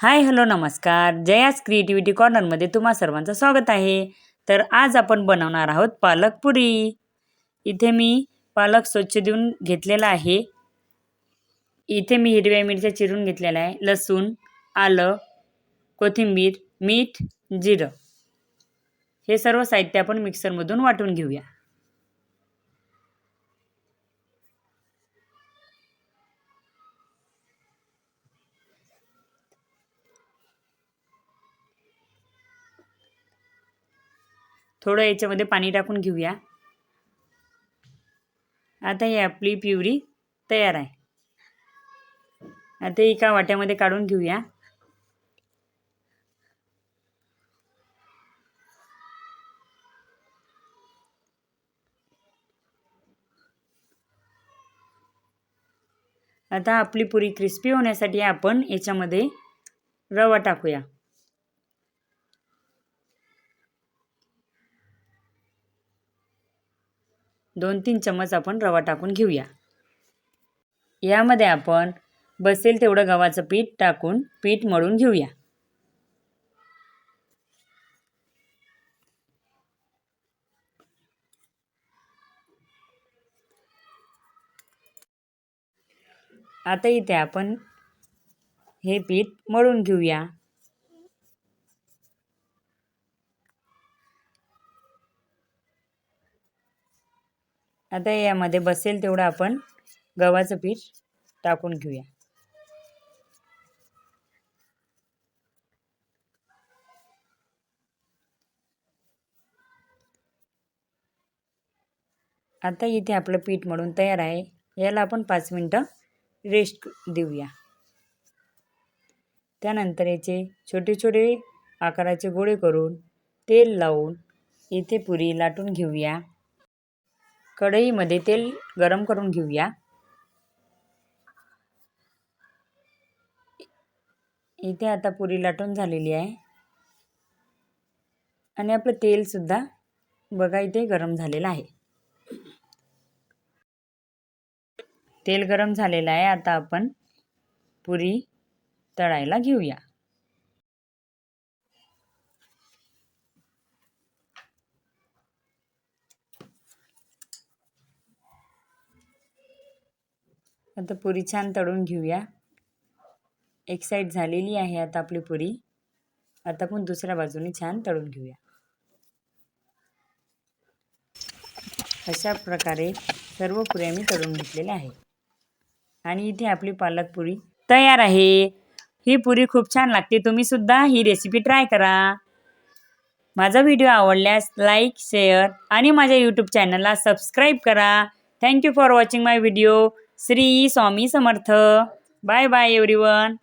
Hi hello नमस्कार. जयास creativity कॉर्नरमध्ये तुम्हा सर्वांचं स्वागत आहे. तर आज आपण बनवणार आहोत पालक पुरी. इथे मी पालक स्वच्छ धुवून घेतलेला आहे. इथे मी हिरव्या मिरच्या चिरून घेतलेल्या आहे, लसूण, आलं, कोथिंबीर, मीठ, जिरं हे सर्व साहित्य आपण मिक्सरमधून वाटून घेऊया. थोडं याच्यामध्ये पाणी टाकून घेऊया. आता ही आपली प्युरी तयार आहे. आता एका वाट्यामध्ये काढून घेऊया. आता आपली पुरी क्रिस्पी होण्यासाठी आपण याच्यामध्ये रवा टाकूया. दोन 3 चम्मच आपण रवा टाकून घेऊया. यामध्ये आपण बसेल तेवढं गव्हाचं पीठ टाकून पीठ मळून घेऊया. आता इथे आपण हे पीठ मळून घेऊया. आता यामध्ये बसेल तेवढं आपण गव्हाचं पीठ टाकून घेऊया. आता इथे आपलं पीठ मळून तयार आहे. याला आपण 5 मिनिटं रेस्ट देऊया. त्यानंतर याचे छोटे छोटे आकाराचे गोळे करून तेल लावून इथे पुरी लाटून घेऊया. कढईमध्ये तेल गरम करून घेऊया. इथे आता पुरी लाटून झालेली आहे आणि आपलं तेल सुद्धा बघा इथे गरम झालेलं आहे. तेल गरम झालेलं आहे. आता आपण पुरी तळायला घेऊया. आता पुरी छान तळून घेऊया. एक साईड झालेली आहे आता आपली पुरी. आता आपण दुसऱ्या बाजूने छान तळून घेऊया. अशा प्रकारे सर्व पुऱ्या मी तळून घेतलेल्या आहे आणि इथे आपली पालक पुरी तयार आहे. ही पुरी खूप छान लागते. तुम्ही सुद्धा ही रेसिपी ट्राय करा. माझा व्हिडिओ आवडल्यास लाईक, शेअर आणि माझ्या यूट्यूब चॅनलला सबस्क्राईब करा. Thank you for watching my video. Shri Swami Samarth. Bye bye everyone.